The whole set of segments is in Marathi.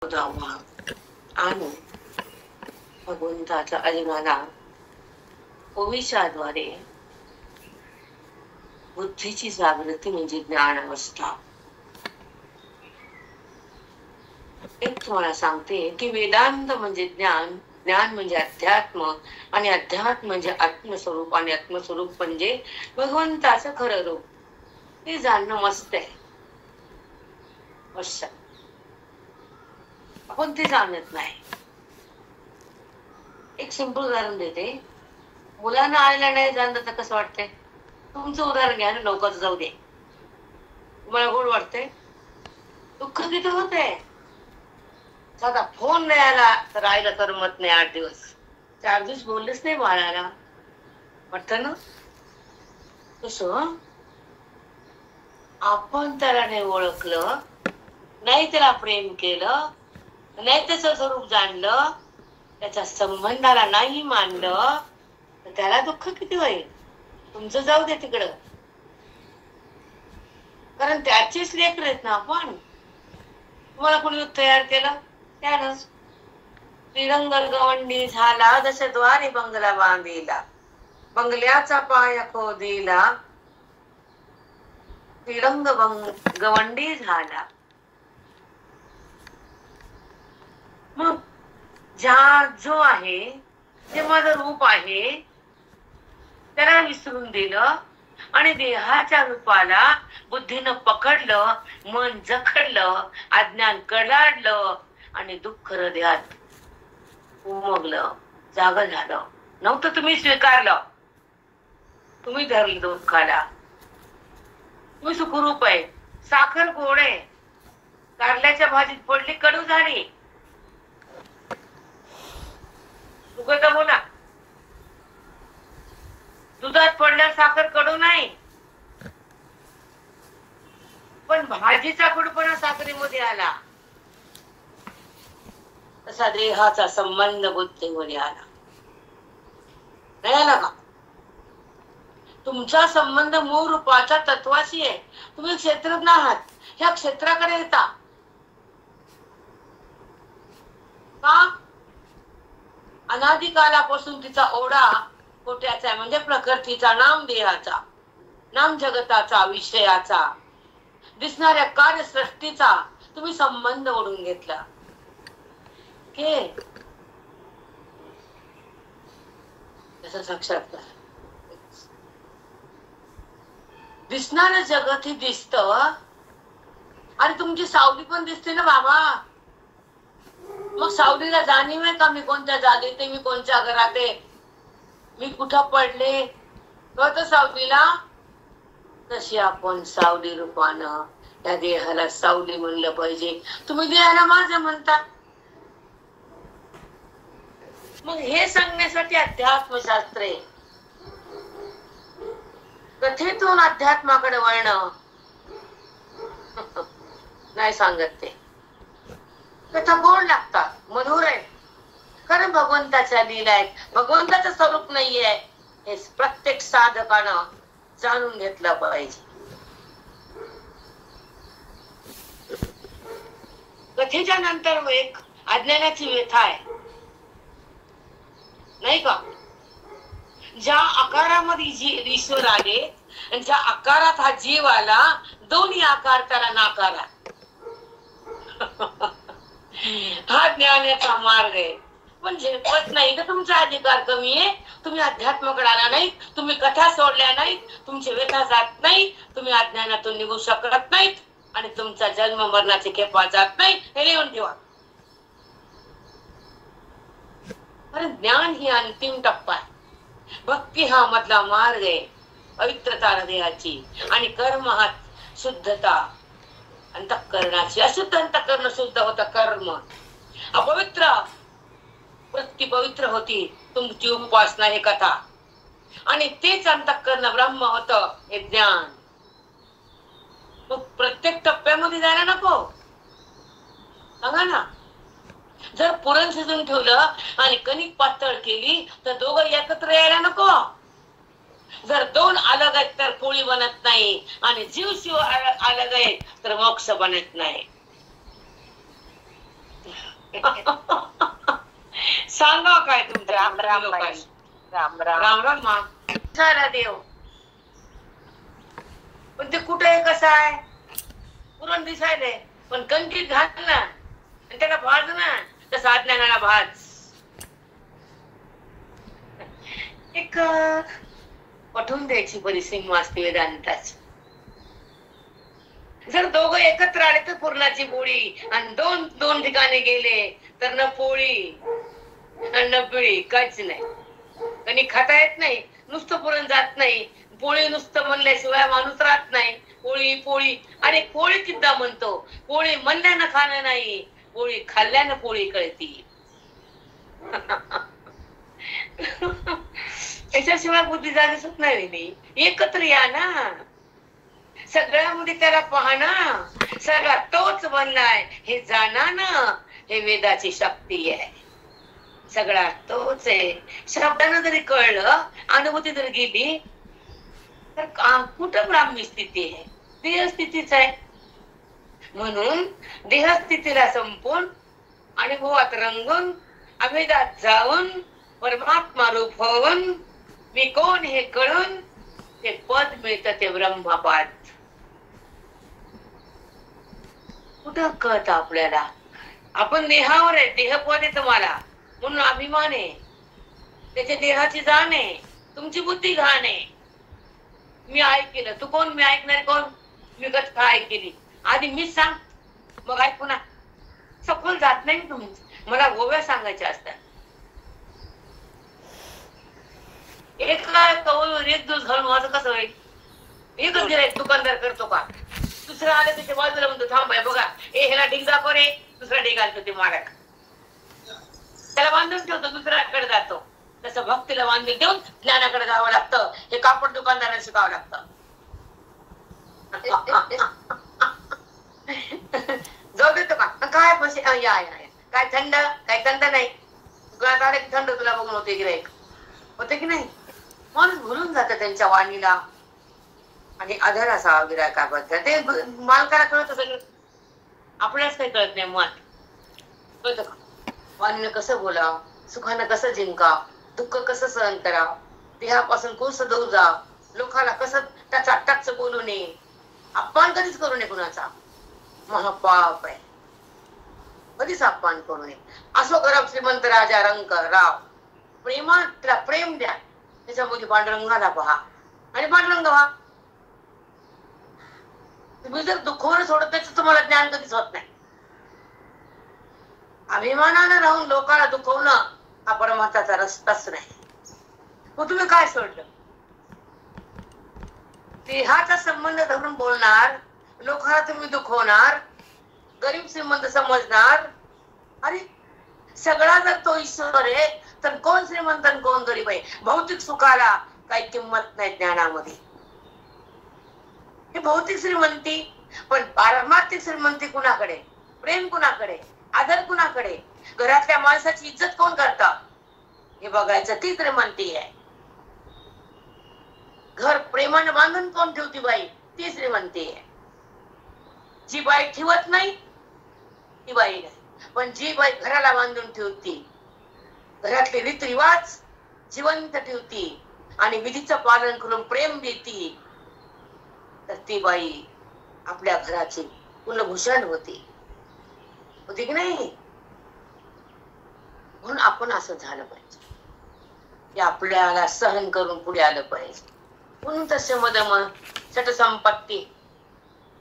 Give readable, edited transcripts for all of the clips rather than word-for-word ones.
धावा आणि भगवंताच्या अर्जुनाला ओविषाद्वारे बुद्धीची जागृती म्हणजे ज्ञान अवस्था. एक तुम्हाला सांगते की वेदांत म्हणजे ज्ञान, ज्ञान म्हणजे अध्यात्म आणि अध्यात्म म्हणजे आत्मस्वरूप आणि आत्मस्वरूप म्हणजे भगवंताचं खरं रूप. हे जाणणं मस्त आहे, मस्त. आपण ते जाणत नाही. एक सिंपल उदाहरण देते. मुलांना आलेला नाही जाणलं तर कसं वाटतंय? तुमचं उदाहरण घ्या ना, लवकर जाऊ दे. तुम्हाला गोड वाटतंय? दुःख किती होतंय? साधा फोन नाही आला तर आईला करमत नाही. 8 दिवस 4 दिवस बोललेच नाही बाळाला, वाटतं ना? तसं आपण त्याला नाही ओळखलं, नाही त्याला प्रेम केलं, नाही त्याचं स्वरूप जाणलं, त्याच्या संबंधाला नाही मानलं तर त्याला दुःख किती होईल? तुमचं जाऊ दे तिकडं, कारण त्याचीच लेकर आहेत ना आपण. तुम्हाला कोणी तयार केलं? त्यानंच. श्रीरंग गवंडी झाला जसे द्वारी बंगला बांधिला, बंगल्याचा पाया खोदिला, श्रीरंग गवंडी झाला. मग जो आहे जे माझं रूप आहे त्याला विसरून दिलं आणि देहाच्या रूपाला बुद्धीनं पकडलं, मन जखडलं, अज्ञान कडाडलं आणि दुःख हृदयात उमगलं, जाग झालं. नव्हतं तुम्ही स्वीकारलं, तुम्ही धरलं दुःखाला. तुम्ही सुखरूप आहे, साखर गोड आहे, कारल्याच्या भाजीत पडली कडू झाली. उगता बोला, दुधात पडल्यावर साखर कडू नाही, पण भाजीचा कडूपणा साखरेमध्ये आला. तसा देहाचा संबंध बुद्धीमध्ये आला. नाही आला का? तुमचा संबंध मूळ रूपाच्या तत्वाशी आहे. तुम्ही क्षेत्रज्ञ आहात, ह्या क्षेत्राकडे येता का? अनादिकालापासून तिचा ओढा कोट्याचा आहे, म्हणजे प्रकृतीचा, नाम देहाचा, नाम जगताचा, विषयाचा, दिसणाऱ्या कार्यसृष्टीचा तुम्ही संबंध ओढून घेतला. त्याचा साक्षात्कार. दिसणारं जगत हे दिसत आणि तुमची सावली पण दिसते ना बाबा. मग सावलीला जाणीव आहे का? मी कोणत्या जागेत आहे, मी कोणत्या घरात आहे, मी कुठं पडले, कळतं सावलीला? तशी आपण सावली रूपानं या देहाला सावली म्हणलं पाहिजे. तुम्ही देहाला माझं म्हणता. मग हे सांगण्यासाठी अध्यात्मशास्त्र आहे. कथेतून अध्यात्माकडे वळणं नाही सांगत. ते कथा गोड लागतात, मधुर आहे, कारण भगवंताच्या लीला आहेत, भगवंताचं स्वरूप नाहीये हे प्रत्येक साधकानं जाणून घेतलं पाहिजे. कथेच्या नंतर एक अज्ञानाची व्यथा आहे, नाही का? ज्या आकारामध्ये ईश्वर आले आणि ज्या आकारात हा जीव आला, दोन्ही आकार त्याला नाकारा. हा ज्ञानाचा मार्ग आहे. पण झेपत नाही तर तुमचा अधिकार कमी आहे. तुम्ही अध्यात्माकडे आला नाही, तुम्ही कथा सोडल्या नाहीत, तुमची व्यथा जात नाही, तुम्ही अज्ञानातून निघू शकत नाहीत आणि तुमचा जन्म मरणाची खेपा जात नाही. हे लिहून ठेवा. कारण ज्ञान ही अंतिम टप्पा आहे. भक्ती हा मधला मार्ग आहे, पवित्रता हृदयाची, आणि कर्म हा शुद्धता अंतःकरणाची. अशुद्ध अंतःकरण शुद्ध होतं कर्म, अपवित्र वृत्ती पवित्र होती तुमची उपासना, हे कथा, आणि तेच अंतःकरण ब्रह्म होतं, हे ज्ञान. मग प्रत्येक टप्प्यामध्ये जायला नको? सांगा ना. जर पुरण शिजून ठेवलं आणि कणिक पातळ केली तर दोघं एकत्र यायला नको? जर दोन अलग आहेत तर पोळी बनत नाही, आणि जीव शिव अलग आहे तर मोक्ष बनत नाही. सांगा काय तुमचं. राम राम बाई. राम राम. राम राम मा. सारा देव. पण ते कुठे आहे, कसं आहे, पुरण दिसायले, पण कंकीत घाल ना आणि त्याला भाज ना, तसं अज्ञानाला भाज. एक पठवून द्यायची परिसीम असते वेदांताची. जर दोघं एकत्र आले तर पुरणाची पोळी, आणि दोन दोन ठिकाणी गेले तर न पोळी न पिळी, काहीच नाही. कणी खाता येत नाही, नुसतं पुरण जात नाही. पोळी नुसतं म्हणल्याशिवाय माणूस राहत नाही. पोळी पोळी, अरे पोळी किद्दा म्हणतो. पोळी म्हणल्यानं खाणं नाही, पोळी खाल्ल्यानं पोळी कळती. त्याच्याशिवाय बुद्धी जाणीच नाही. एकत्र या ना, सगळ्यामध्ये त्याला पाहणं, सगळा तोच बनलाय हे जाणा ना, हे वेदाची शक्ती आहे. सगळा तोच आहे. शब्दानं जरी कळलं, अनुभूती जर गेली, तर कुठं ब्राह्मी स्थिती आहे, देहस्थितीच आहे. म्हणून देहस्थितीला संपून अनुभवात रंगून अभेदात जाऊन परमात्मा रूप होऊन मी कोण हे कळून ते पद मिळतं, ते ब्रह्मपद. कुठं कळत आपल्याला? आपण देहावर आहे, देहपद आहे तुम्हाला, म्हणून अभिमान आहे. त्याच्या देहाची जाण आहे, तुमची बुद्धी घाण आहे. मी ऐकलं, तू कोण? मी ऐकणार कोण? मी कथा ऐकली, आधी मीच सांग, मग ऐकू ना. सखोल जात नाही तुम्ही, मला गोव्या सांगायच्या असतात. एक कवळीवर एक दिवस घालून माझं कसं होईल? एकच गिऱ्हाईक दुकानदार करतो का? दुसरा आले त्याच्या बाजूला म्हणतो थांब बाय बघा, ए ह्याला डिग दाखव रे, दुसरा डिग घालतो ते मालक, त्याला बांधून ठेवतो, दुसऱ्याकडे जातो. तसं भक्तीला बांधून देऊन ज्ञानाकडे जावं लागतं. हे कापड दुकानदाराला शिकावं लागतं. जाऊ देतो का? काय पैसे या काय थंड, काय थंड नाही. दुकानात आले की थंड तुला बघून होते गिऱ्हाईक, होते की नाही? माणूस भुलून जातं त्यांच्या वाणीला आणि आधार असावा गिऱ्हाईकाबद्दल. ते मालकाला कळत असेल, आपल्यालाच काही कळत नाही. मन कळतं का? वाणीनं कसं बोलावं, सुखानं कसं जिंकाव, दुःख कसं सहन करावं, देहापासून कसं दूर जाव, लोकाला कसं त्याचा टच बोलू नये, अपमान कधीच करू नये कुणाचा, महापाप आहे. कधीच अपमान करू नये. असो गरब श्रीमंत राजा रंग राव, प्रेमात त्याला प्रेम द्या, त्याच्यामध्ये पांडुरंगाला पहा आणि पांडुरंग व्हा. तुम्ही जर दुःखवर सोडत नाही तर तुम्हाला ज्ञान कधीच होत नाही. अभिमानानं राहून लोकांना दुखवणं हा परमार्थाचा रस्ताच नाही. मग तुम्ही काय सोडलं? देहाचा संबंध धरून बोलणार, लोकांना तुम्ही दुखवणार, गरीब श्रीमंत समजणार. अरे सगळा जर तो ईश्वर आहे तर कोण श्रीमंत आणि कोण गरीब आहे? भौतिक सुखाला काही किंमत नाही ज्ञानामध्ये. हे भौतिक श्रीमंती, पण पारमार्थिक श्रीमंती कुणाकडे? प्रेम कुणाकडे? आदर कुणाकडे? घरातल्या माणसाची इज्जत कोण करतं हे बघायचं, ती श्रीमंती आहे. घर प्रेमाने बांधून कोण ठेवती बाई, ती श्रीमंती आहे. जी बाई ठेवत नाही ती बाई नाही, पण जी बाई घराला बांधून ठेवती, घरातले रीतरिवाज जिवंत ठेवती आणि विधीचं पालन करून प्रेम देती, तर ती बाई आपल्या घराची कुलभूषण होती की नाही? म्हणून आपण असं झालं पाहिजे की आपल्याला सहन करून पुढे आलं पाहिजे. म्हणून तसे मदम सट संपत्ती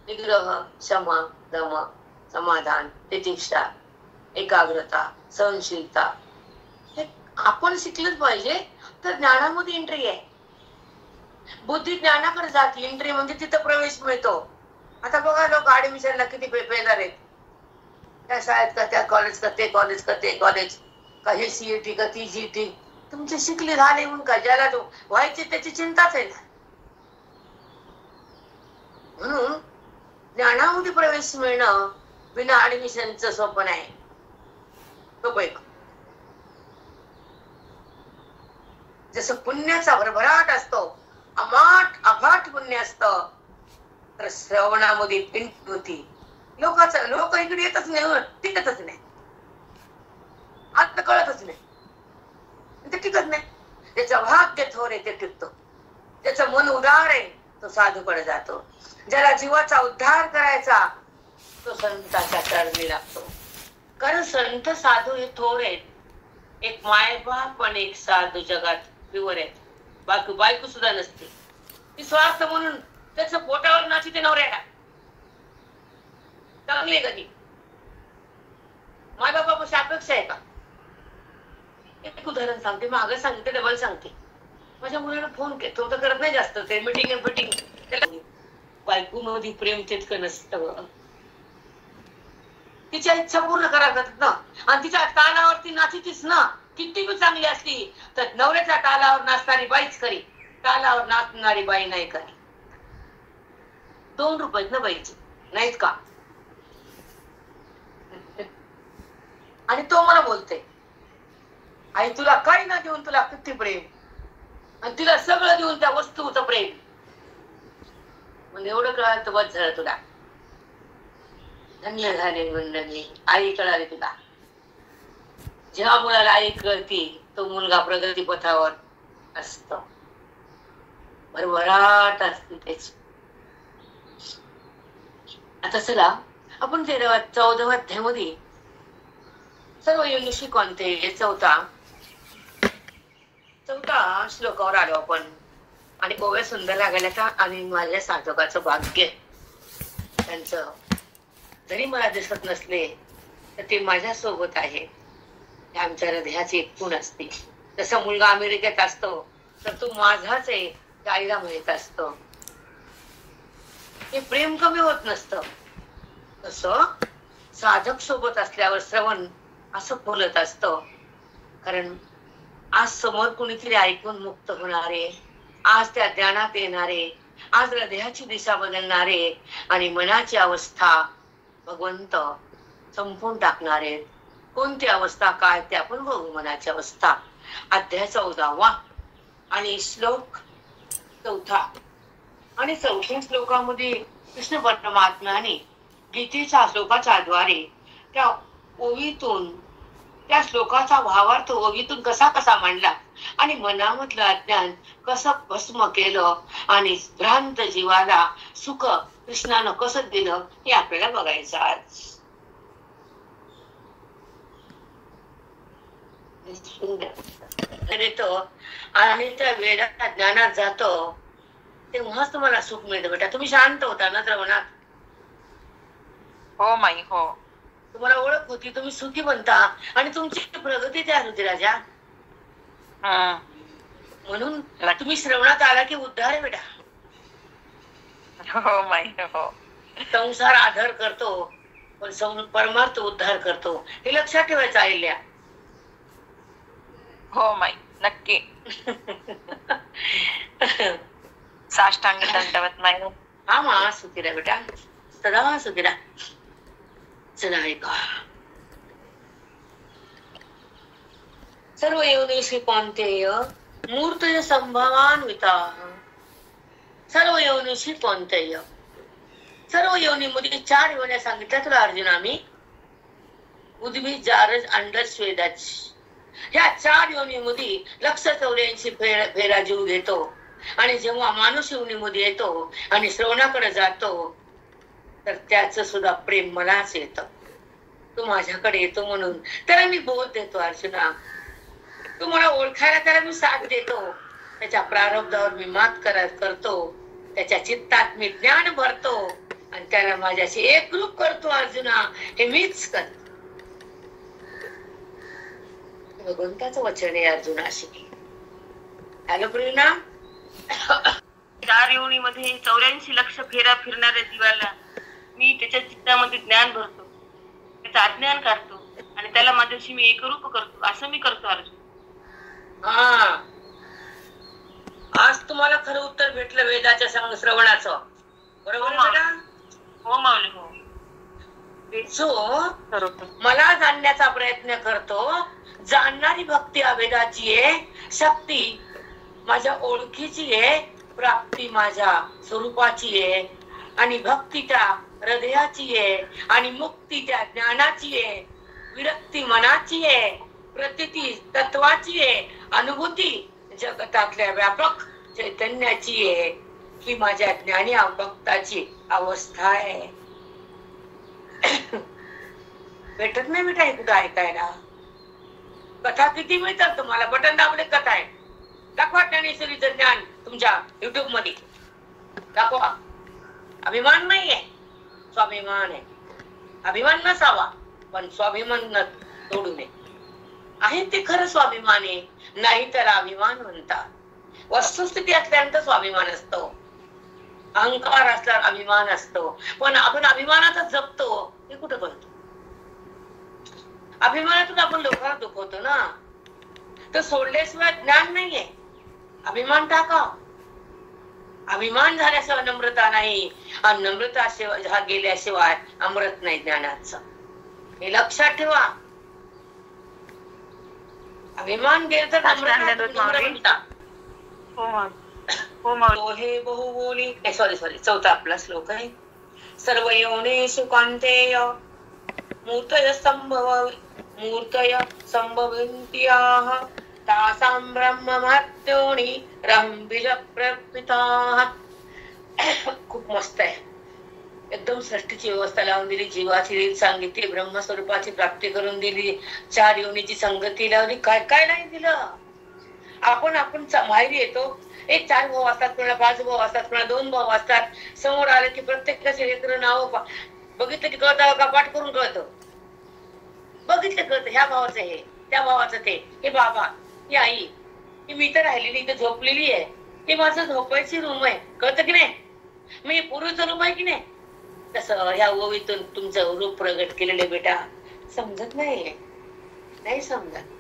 निग्रह शम दम समाधान तितिक्षा एकाग्रता सहनशीलता हे आपण शिकलंच पाहिजे. तर ज्ञानामध्ये एंट्री आहे. बुद्धी ज्ञानाकडे जाते, एंट्री म्हणजे तिथं प्रवेश मिळतो. आता बघा लोक ऍडमिशनला किती बेजार आहेत, त्या शाळेत का त्या कॉलेज का ते कॉलेज का ते कॉलेज का हे सीईटी का ती जीटी. तुमचे शिकले झाले म्हणून का ज्याला तो व्हायचे त्याची चिंताच आहे ना. म्हणून ज्ञानामध्ये प्रवेश मिळणं बिना ऍडमिशनचं स्वप्न आहे. तो एक जसं पुण्याचा भरभराट असतो, अफाट पुण्य असतं, तर श्रवणामध्ये पिंट होती. लोक इकडे येतच नाही, टिकतच नाही. येते टिकतो. ज्याचं मन उदार आहे तो साधूकडे जातो. ज्याला जीवाचा उद्धार करायचा तो संतांच्या चरणी लागतो. कारण संत साधू हे थोर आहेत. एक मायबाप आणि एक साधू जगात प्युअर आहेत. बायको सुद्धा नसते. ती स्वार्थ म्हणून त्याचं पोटावर नाचते नवऱ्याला. चांगली कधी मायबापापाशी अपेक्षा आहे का? एक उदाहरण सांगते, मागं सांगते, डबल सांगते. माझ्या मुलाला फोन केला, तो तर करत नाही जास्त, ते मीटिंग त्याला बायको मध्ये प्रेम तितकं नसतं. तिच्या इच्छा पूर्ण कराव्यात ना, आणि तिच्या तालावरती नाचतीस ना, किती बी चांगली असली तर नवऱ्याच्या तालावर नाचणारी बाईच खरी, तालावर नाचणारी बाई नाही खरी. 2 रुपये ना बाईचे नाहीत का? आणि तो मला बोलते, आई तुला काही ना देऊन तुला किती प्रेम, आणि तिला सगळं देऊन त्या वस्तूचं प्रेम. म्हणजे एवढं कळालं तर बस झालं तुला. धन्य झाले मंडळी, आई कळाली तुला. जेव्हा मुलाला आई कळती तो मुलगा प्रगती पथावर असतो, भरभराट असते त्याची. आता चला आपण 14व्या अध्यायामध्ये सर्व योनिषी कोणते चौथा श्लोकावर आलो आपण. आणि गोव्या सुंदर लागायला का, आणि माझ्या साधकाचं भाग्य त्यांचं जरी मला दिसत नसले तर ते माझ्या सोबत आहे. आमच्या हृदयाची एक खूण असते. जसा मुलगा अमेरिकेत असतो तर तू माझाच आहे ते आईला माहित असतो. हे प्रेम कमी होत नसतं. तसं साधक सोबत असल्यावर श्रवण असं बोलत असतं. कारण आज समोर कुणीतरी ऐकून मुक्त होणारे, आज त्या ज्ञानात येणारे, आज हृदयाची दिशा बदलणारे आणि मनाची अवस्था भगवंत संपून टाकणारे. कोणती अवस्था काय ते आपण बघू. मनाची अवस्था अध्याय 14वा आणि श्लोक 4. आणि 4थ्या श्लोकामध्ये कृष्ण परमात्म्याने गीतेच्या श्लोकाच्या द्वारे त्या ओवीतून, त्या श्लोकाचा भावार्थ ओवीतून कसा मांडला आणि मनामधलं अज्ञान कसं भस्म केलं आणि भ्रांत जीवाला सुख कृष्णानं कसं दिलं हे आपल्याला बघायचं आज. आणि त्या वेदाच्या ज्ञानात जातो तेव्हाच तुम्हाला सुख मिळतं बेटा. तुम्ही शांत होता ना श्रवणात? हो माई, हो. तुम्हाला ओळख होती, तुम्ही सुखी बनता आणि तुमची प्रगती तयार होती राजा. म्हणून तुम्ही श्रवणात आला की उद्धार आहे बेटा. हो माई, हो. संसार आधार करतो पण परमार्थ उद्धार करतो, हे लक्षात ठेवायचं आईल्या. हो माई, नक्की. साष्टांग दंडवत माई. हा मा सुखीरा बेटा, सदा सुखीरा. चला ऐका. सर्व योनिषी कोणतेय मूर्तय संभवान्विता. सर्व योनिषी कोणतेय, सर्व योनीमध्ये 4 योन्या सांगितल्या तुला अर्जुना मी. उद्भिज, जारज, अंडर, स्वेदज. ह्या 4 योनीमध्ये 184 फेरा जीव घेतो. आणि जेव्हा माणूस योनीमध्ये येतो आणि श्रवणाकडे जातो तर त्याच सुद्धा प्रेम मलाच येतं. तू माझ्याकडे येतो म्हणून त्याला मी बोध देतो अर्जुना. तू मला ओळखायला त्याला मी साथ देतो. त्याच्या प्रारब्धावर मी मात करतो. त्याच्या चित्तात मी ज्ञान भरतो आणि त्याला माझ्याशी एकरूप करतो अर्जुना. हे मीच करतो. भगवंताचं वचन आहे अर्जुनाशी. हॅलो प्रेरणा. 4 योनीमध्ये 84 लक्ष फेरा फिरणाऱ्या जीवाला मी त्याच्या चित्तामध्ये ज्ञान भरतो, त्याचं अज्ञान काढतो आणि त्याला माझ्याशी मी एकरूप करतो. असं मी करतो अर्जुन. हा, आज तुम्हाला खरं उत्तर भेटलं वेदाच्या श्रवणाचं. बरोबर बेटा? हो माऊली, हो. जो मला जाणण्याचा प्रयत्न करतो, जाणणारी भक्ती अभेदाची आहे, शक्ती माझ्या ओळखीची आहे, प्राप्ती माझ्या स्वरूपाची आहे, आणि भक्ती त्या हृदयाची आहे, आणि मुक्ती त्या ज्ञानाची आहे, विरक्ती मनाची आहे, प्रतीती तत्वाची आहे, अनुभूती जगतातल्या व्यापक चैतन्याची आहे, ही माझ्या ज्ञानी भक्ताची अवस्था आहे. भेटत नाही बेटा हे कुठं ऐकायला. कथा किती मिळतात तुम्हाला, बटन दाबले कथा आहे. दाखवा ज्ञानेश्वरीचं ज्ञान तुमच्या युट्यूब मध्ये दाखवा. अभिमान नाहीये, स्वाभिमान आहे. अभिमान नसावा, पण स्वाभिमान न तोडू नये. आहे ते खरं स्वाभिमान आहे, नाही तर अभिमान म्हणतात. वस्तुस्थिती असल्यानंतर स्वाभिमान असतो, अहंकार असल्यावर अभिमान असतो. पण आपण अभिमानाचा जपतो हे कुठं करतो? अभिमानातून आपण लोकांना दुखवतो ना. तर सोडल्याशिवाय ज्ञान नाहीये. अभिमान टाका. अभिमान झाल्याशिवाय नम्रता नाही, आणि नम्रता गेल्याशिवाय अमृत नाही ज्ञानाचं. हे लक्षात ठेवा. अभिमान गेला तर हे बहुबोली. सॉरी चौथा आपला श्लोक आहे. सर्व योनिषु कांतेय मूर्तय संभवन्त्याः तासां ब्रह्ममहत्योनि रंबिज प्रपिताः. खूप मस्त आहे. एकदम सृष्टीची व्यवस्था लावून दिली, जीवाची रीत सांगितली, ब्रह्मस्वरूपाची प्राप्ती करून दिली, 4 योनीची संगती लावली. काय काय नाही दिलं. आपण माहेरी येतो, एक 4 भाऊ असतात, कोणाला 5 भाऊ असतात, कोणाला 2 भाऊ असतात. समोर आले की प्रत्येकाचे लेकरं नाव बघितलं की कळतं का, पाठ करून कळतं. बघितलं कळतं, ह्या भावाचं हे, त्या भावाचं ते, हे बाबा, ही आई, ही मी तर राहिलेली इथे झोपलेली आहे, हे माझं झोपायची रूम आहे. कळतं की नाही? मी पूर्वीचं रूम आहे की नाही? तसं ह्या ओवीतून तुमचं रूप प्रगट केलेलं बेटा समजत नाही समजत.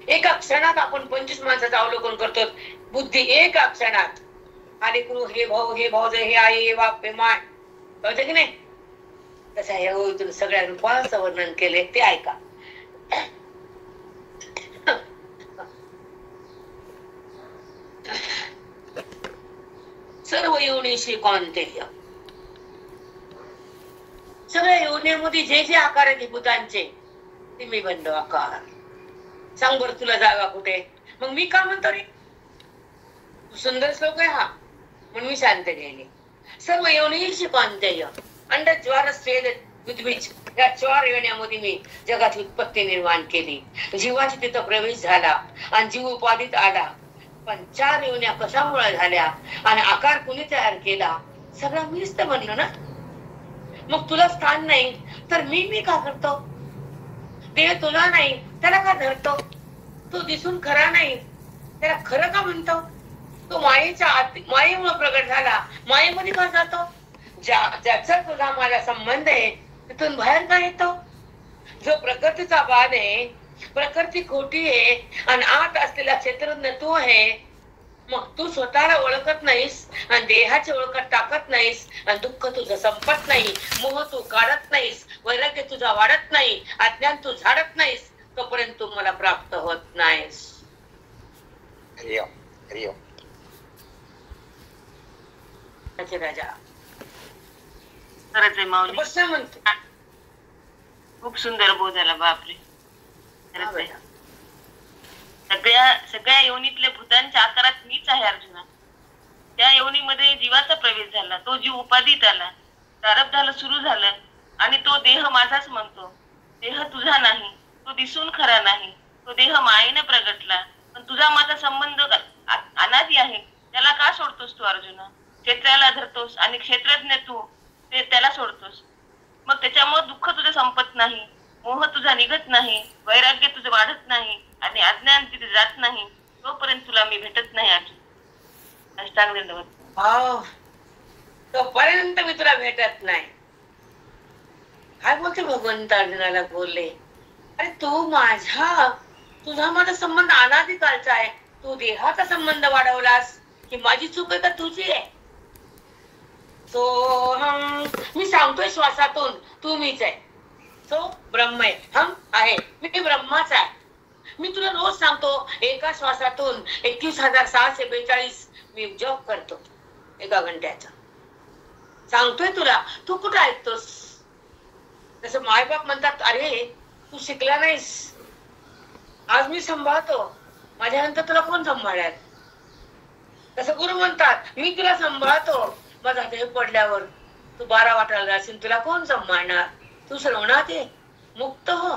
एका क्षणात आपण 25 माणसाचं अवलोकन करतो. बुद्धी एका क्षणात. आले गुरु, हे भाऊ, हे आई, हे बाप, हे माय. कळतं की नाही? तसं ह्या ओवीतून सगळ्या रूपांचं वर्णन केले, ते ऐका. सर्व योनिषु कांतेय. सगळ्या योनीमध्ये जे जे आकार आहेत भूतांचे, ते मी बंद आकार. सांग बरं तुला जागा कुठे? मग मी का म्हणतो रे? सुंदर श्लोक आहे हा, म्हणून मी शांत गेले. सर्व योनिषु कांतेय अंड ज्वार स्वेद उद्भिज, या 4 योन्यामध्ये मी जगाची उत्पत्ती निर्माण केली. जीवाची तिथं प्रवेश झाला आणि जीव उपाधीत आला. पण 4 योन्या कशामुळे झाल्या आणि आकार कुणी तयार केला? सगळं मीच तर म्हणलं ना. मग तुला स्थान नाही तर मी का करतो? देह तुला नाही त्याला का धरतो? तो दिसून खरा नाही त्याला खरं का म्हणतो? तो मायेमुळे प्रगट झाला, मायेमध्ये का जातो? ज्याचा तुझा माझा संबंध आहे तिथून बाहेर का येतो? जो प्रकृतीचा बाद आहे, प्रकृती खोटी आहे आणि आत असलेला क्षेत्रज्ञ तू आहे. मग तू स्वतःला ओळखत नाहीस आणि देहाची ओळखत टाकत नाहीस आणि दुःख तुझं संपत नाही, मोह तू काढत नाहीस, वैराग्य तुझा वाढत नाही, अज्ञान तू झाडत नाहीस, तोपर्यंत तू मला प्राप्त होत नाहीस. राजा खरंच आहे माऊली. कसं म्हणतो? खूप सुंदर बोध झाला. बापरे, खरंच आहे. सगळ्या योनीतल्या भूतांच्या आकारात मीच आहे अर्जुना. त्या योनीमध्ये जीवाचा प्रवेश झाला, तो जीव उपाधीत आला, प्रारब्धाला सुरू झालं आणि तो देह माझाच म्हणतो. देह तुझा नाही, तो दिसून खरा नाही, तो देह मायेने प्रगटला. पण तुझा माझा संबंध अनादी आहे, त्याला का सोडतोस तू अर्जुना? क्षेत्राला धरतोस आणि क्षेत्रज्ञ तू त्याला सोडतोस. मग त्याच्यामुळे दुःख तुझं संपत नाही, मोह तुझा निघत नाही, वैराग्य तुझं वाढत नाही आणि अज्ञान तिथे जात नाही, तोपर्यंत तुला मी भेटत नाही अर्जुन. अष्टांग दंडवत. तोपर्यंत मी तुला भेटत नाही. काय बोलते भगवंत अर्जुनाला बोलले? अरे तुझा माझा संबंध अनादिकालचा आहे. तू देहाचा संबंध वाढवलास की माझी चूक आहे का तुझी आहे? मी सांगतोय श्वासातून तू मीच आहे. तो ब्रह्म आहे, हम आहे, मी ब्रह्माच आहे. मी तुला रोज सांगतो एका श्वासातून 21,642 मी जॉब करतो एका घंट्याचा. सांगतोय तुला, तू कुठं ऐकतोस? तसं मायबाप म्हणतात, अरे तू शिकला नाहीस, आज मी सांभाळतो. माझ्यानंतर तुला कोण सांभाळेल? तसं गुरु म्हणतात मी तुला सांभाळतो, माझा देह पडल्यावर तू 12 वाटायला जाशील, तुला कोण सांभाळणार? तू श्रवणात ये, मुक्त हो,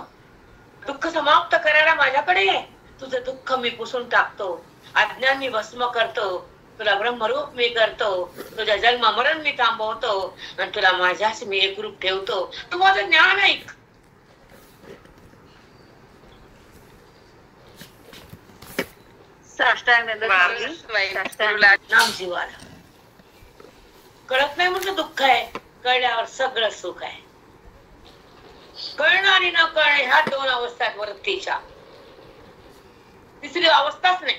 दुःख समाप्त करायला माझ्याकडे ये. तुझं दुःख मी पुसून टाकतो, अज्ञान मी भस्म करतो, तुला ब्रह्मरूप मी करतो, तुझ्या जन्म मरण मी थांबवतो आणि तुला माझ्याच मी एकरूप ठेवतो. तू माझं ज्ञान ऐक. साष्टांग नाम जीवाला कळत नाही म्हटलं दुःख आहे, कळल्यावर सगळं सुख आहे. कळणं आणि न कळणे ह्या 2 अवस्था वरतीच्या, तिसरी अवस्थाच नाही.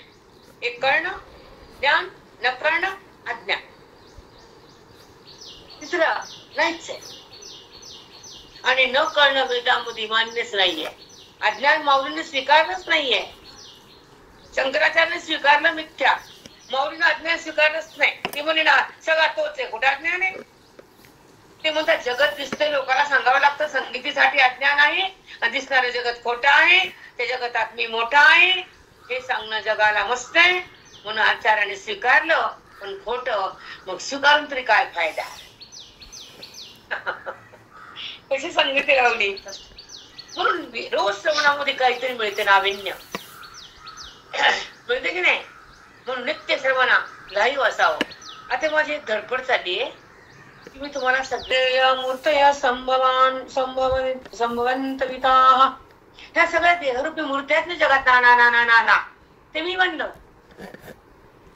एक कळणं ज्ञान, न कळणं अज्ञान, तिसरं नाहीच आहे. आणि न कळणं वेदामध्ये मान्यच नाहीये, अज्ञान माऊलीने स्वीकारलंच नाहीये. शंकराचार्य स्वीकारलं मिथ्या, माऊलीनं अज्ञान स्वीकारलंच नाही. ती म्हणे ना सगळा तोच आहे, कुठं अज्ञान आहे? ते म्हणतात जगत दिसते, लोकांना सांगावं लागतं संगीतीसाठी अज्ञान आहे, आणि दिसणारं जगत खोटं आहे, ते जगतात मी मोठा आहे हे सांगणं जगाला मस्त आहे. म्हणून आचार्याने स्वीकारलं, पण खोटं. मग स्वीकारून तरी काय फायदा? कशी संगती लावली? म्हणून रोज श्रवणामध्ये काहीतरी मिळते, नाविन्य मिळते की नाही? म्हणून नित्य श्रवणा लाईव्ह असावं. आता माझी एक धडपड चालली आहे की मी तुम्हाला सगळे मूर्तया संभवंतविता, ह्या सगळ्या देहरूपी मूर्त्या आहेत ना जगात, ना ना ना ना ना, ते मी म्हणलं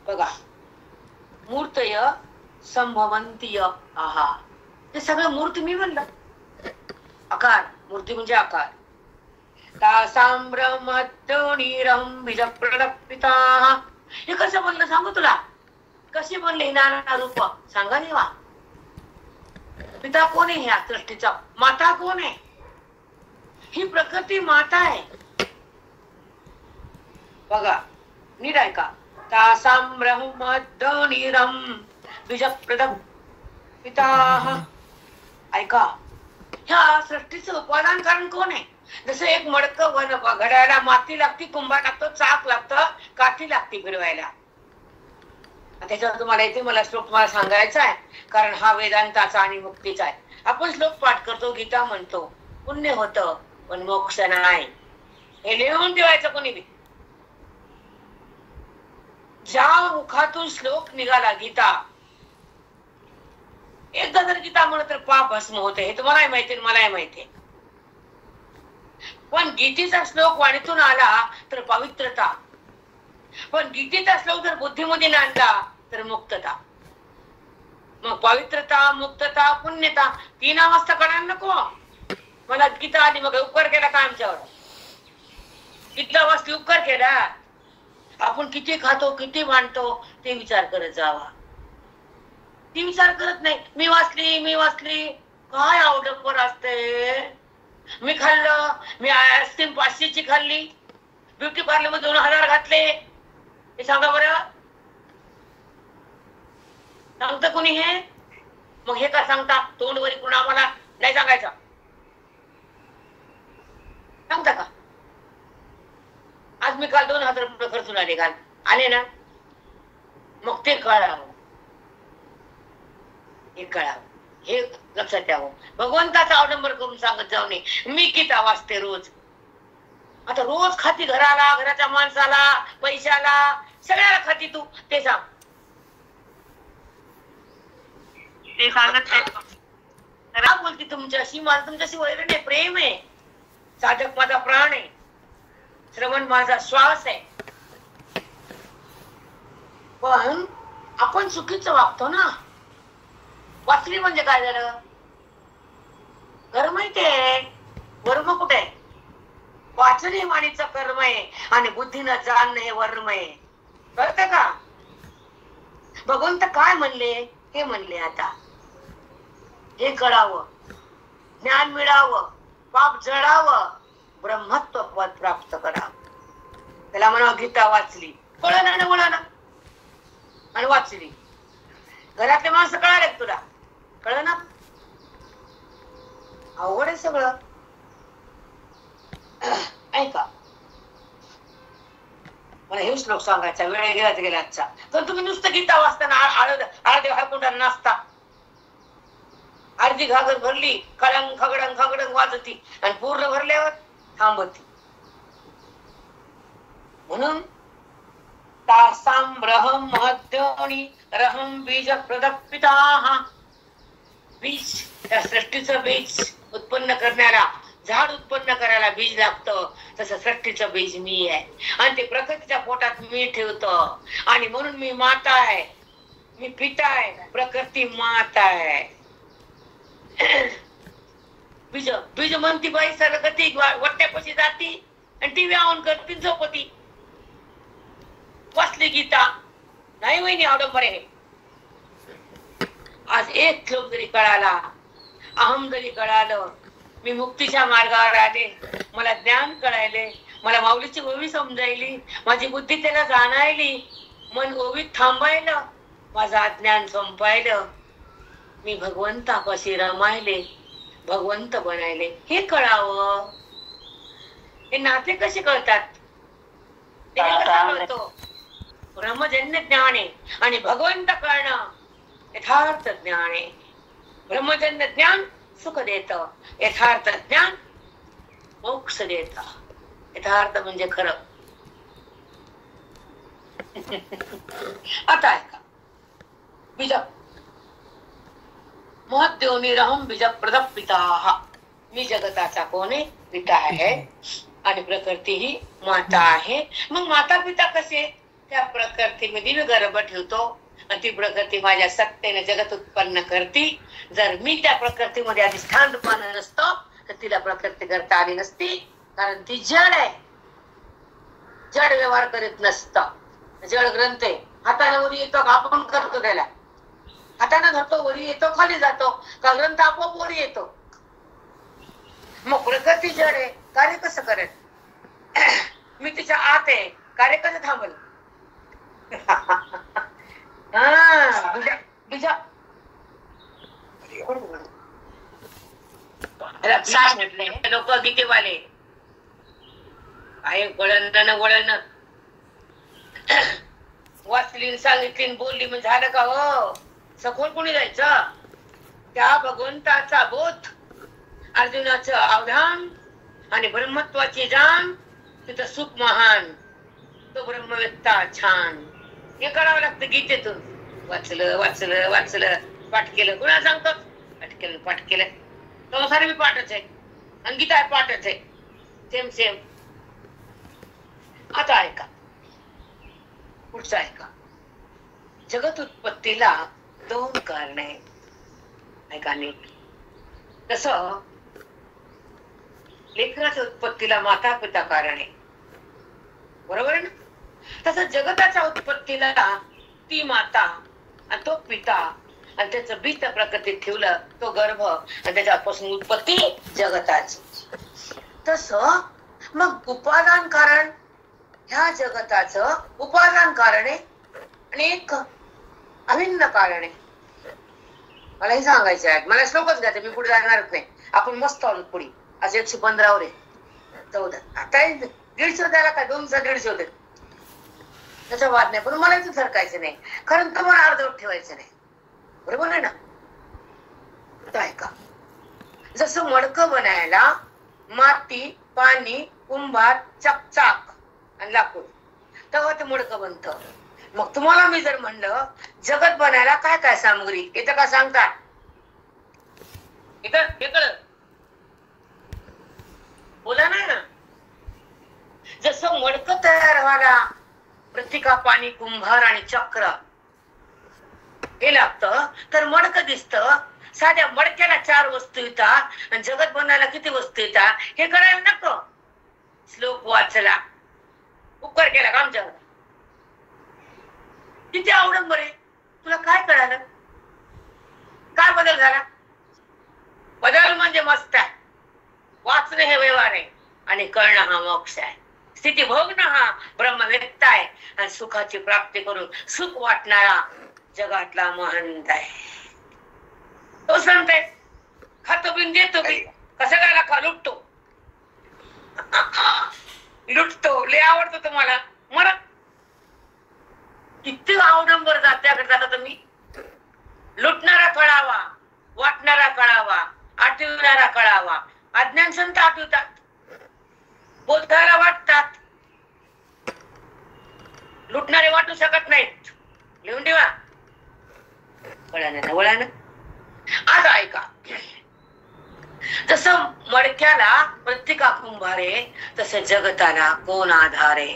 बघा. मूर्तय संभवंतीय आहा, हे सगळं मूर्ती मी म्हणलं. आकार, मूर्ती म्हणजे आकार. तासां ब्रह्मत्वनिरं बीजप्रदपिताः, हे कसं म्हणलं सांगू तुला? कशी म्हणले नाना रूप सांगा नि वा. पिता कोण आहे? ह्या सृष्टीचा माता कोण आहे? ही प्रकृती माता आहे. बघा नीट ऐका. तासां ब्रह्मत्वनिरं बीजप्रदपिताः, ऐका. ह्या सृष्टीचं उपादान कारण कोण आहे? जसं एक मडकं घड्याला माती लागती, कुंभा लागतो, चाक लागतं, काठी लागती फिरवायला. त्याच्यावर तुम्हाला इथे मला श्लोक तुम्हाला सांगायचा आहे, कारण हा वेदांताचा आणि मुक्तीचा आहे. आपण श्लोक पाठ करतो, गीता म्हणतो, पुण्य होतं पण मोक्ष नाही. हे लिहून ठेवायचं कोणी बी. ज्या मुखातून श्लोक निघाला गीता, एकदा जर गीता म्हणत तर पाप भस्म होते, हे तुम्हालाही माहिती, मलाही माहिती. पण गीतेचा श्लोक वाणीतून आला तर पवित्रता, पण गीतेचा श्लोक जर बुद्धीमध्ये आणला तर मुक्तता. मग पवित्रता, मुक्तता, पुण्यता 3 अवस्था कळायला नको. मला गीता आली मग उपकार केला का आमच्यावर? गीता वाचली उपकार केला. आपण किती खातो, किती मांडतो ते विचार करत जावा. ती विचार करत नाही. मी वाचली काय आवडपर असते. मी खाल्लं, मी आईस्क्रीम 500ची खाल्ली, ब्युटी पार्लर मध्ये 2000 घातले, हे सांगा बरं. सांगत कोणी हे? मग हे का सांगता? तोंडवरी कोण आम्हाला नाही सांगायचं, सांगता का? आज मी काल 2000 रुपये खर्चून आले ना, मग ते कळावं, हे कळावं, हे लक्षात यावं. भगवंताचा अवलंबन करून सांगत जाऊ नये. मी गीता वाचते रोज. आता रोज खाती घराला, घराच्या माणसाला, पैशाला, सगळ्याला खाती तू, ते सांग. ते सांगत काय बोलते तुमच्याशी? मला तुमच्याशी वैर नाही, प्रेम आहे. साधक माझा प्राण आहे, श्रवण माझा श्वास आहे. पण आपण चुकीचं वागतो ना. वाचली म्हणजे काय झालं? कर्म आहे ते, वर्म कुठे आहे? वाचन हे वाणीचं कर्म आहे आणि बुद्धीनं जाणणं हे वर्म आहे. कळतं का? भगवंत काय म्हणले? हे म्हणले आता हे कळावं, ज्ञान मिळावं, पाप जळावं, ब्रह्मत्व पद प्राप्त करावं. त्याला म्हणा गीता वाचली, कळलं ना, वळलं आणि वाचली. घरातले माणसं कळाले तुला? कळलं ना? अवघड आहे सगळं. ऐका, मला हे श्लोक सांगायचा, वेळ गेला तर गेलाचा. तर तुम्ही नुसतं गीता वाचताना आळदेव हायकुंडा नाचता. अर्धी घागर भरली, खडंग खगडंग खगडंग वाजती आणि पूर्ण भरल्यावर थांबती. म्हणून तासाम ब्रह्म महद्योनी रहम बीज प्रदपिता. बीज, त्या सृष्टीचं बीज उत्पन्न करणारा, झाड उत्पन्न करायला बीज लागतं, तसं सृष्टीचं बीज मी आहे आणि ते प्रकृतीच्या पोटात मी ठेवतो. आणि म्हणून मी माता आहे, मी पिता आहे, प्रकृती माता आहे. बीज बीज म्हणती बाई सरगती वट्ट्यापाशी जाती आणि ती व्यावून करती झोपती. वाचली गीता नाही वहिनी आवडंबर आहे. आज एक श्लोक जरी कळाला, अहम जरी कळालं, मी मुक्तीच्या मार्गावर आले, मला ज्ञान कळायले, मला माऊलीची ओवी समजायली, माझी बुद्धी त्याला जाणायली, मन ओवीत थांबायलं, माझं अज्ञान संपायलं, मी भगवंतापाशी रमायले, भगवंत बनायले. हे कळावं. हे नाते कसे कळतात? ते कसं कळतो? ब्रह्मजन्य ज्ञान आहे आणि भगवंत कळणं यथार्थ ज्ञान आहे. ब्रह्मजन्य ज्ञान सुख देत, यथार्थ ज्ञान मोक्ष देत. यथार्थ म्हणजे खरं. आता ऐका, बीज महद्योनी रहम बीज प्रदपिता. मी जगताचा कोण आहे? पिता आहे आणि प्रकृती ही माता आहे. मग माता पिता कसे? त्या प्रकृतीमध्ये मी गर्भ ठेवतो आणि ती प्रकृती माझ्या सत्तेने जगत उत्पन्न करती. जर मी त्या प्रकृतीमध्ये अधिष्ठान रूपानं नसतो तर तिला प्रकृती करता आली नसती, कारण ती जड आहे. जड व्यवहार करीत नसतं. जड ग्रंथ आहे. हाताने वरी येतो का आपण करतो त्याला? हाताने धरतो वरी येतो, खाली जातो का ग्रंथ आपोआप वरी येतो? मग प्रकृती जड आहे, कार्य कसं करेल? मी तिच्या आत आहे, कार्य कसं थांबल? लोक गीतेवाले आहे वळण वळण वाचली, सांगितली, बोलली म्हणजे झालं का? हो, सखोल कोणी जायचं? त्या भगवंताचा बोध, अर्जुनाचं अवधान आणि ब्रह्मत्वाची जाण, तिथं सुख महान, तो ब्रह्मवेत्ता छान. हे करावं लागतं गीतेतून. वाचलं वाचलं वाचलं, पाठ केलं. कुणाला सांगतो? पाठ केलं, पाठ केलं. संसार बी पाठच आहे आणि गीता पाठच आहे. Same same. आता ऐका, पुढचं ऐका. जगत उत्पत्तीला दोन कारणे. ऐका नीट. तसं लेकराच्या उत्पत्तीला माता पिता कारण आहे, बरोबर आहे ना? तसं जगताच्या उत्पत्तीला ती माता आणि तो पिता आणि त्याचं बीज त्या प्रकृतीत ठेवलं, तो गर्भ, आणि त्याच्यापासून उत्पत्ती जगताची. तसं मग उपादान कारण, ह्या जगताचं उपादान कारण आहे आणि एक अभिन्न कारण आहे. मला हे सांगायचं आहे. मला श्लोकच घ्यायचं, मी पुढे जाणारच नाही. आपण मस्त आलो पुढे. आज 115 वर आहे, 14. आता 150 द्यायला काय, 250 होते, त्याचा वाद नाही. पण मला इथं सरकायचं नाही, कारण तुम्हाला अर्धवट ठेवायचं नाही, बरोबर आहे ना? ऐका, जसं मडकं बनायला माती, पाणी, कुंभार, चकचाक आणि लाकूड, तेव्हा ते मडकं बनतं. मग तुम्हाला मी जर म्हणलं जगत बनायला काय काय सामग्री, येतं का सांगता? इकडं बोला ना. जसं मडकं तयार व्हायला प्रतिका, पाणी, कुंभार आणि चक्र हे लागतं, तर मडकं दिसतं. साध्या मडक्याला 4 वस्तू येतात आणि जगत बनायला किती वस्तू येतात हे करायला नको. श्लोक वाचला, उपकार केला का आमच्यावर? किती आवडंबर आहे. तुला काय कळालं? काय बदल झाला? बदल म्हणजे मस्त आहे. वाचणं हे व्यवहार आहे आणि कळणं हा मोक्ष आहे. स्थिती भोगणं हा ब्रह्मव्यक्त आहे आणि सुखाची प्राप्ती करून सुख वाटणारा जगातला महंत आहे. तो संत आहे. खातो बिन देतो बी. कसं काय खा लुटतो लुटतो. लय आवडतो तुम्हाला. मरा झालं तर मी लुटणारा कळावा, वाटणारा कळावा, आठविणारा कळावा. अज्ञान संत आठवतात, बोधाला वाटतात, लुटणारे वाटू शकत नाहीत. लिहून ठेवा वळानं वळानं. आज ऐका, जसं मडक्याला प्रत्येका कुंभारे तसे जगताला कोण आधारे?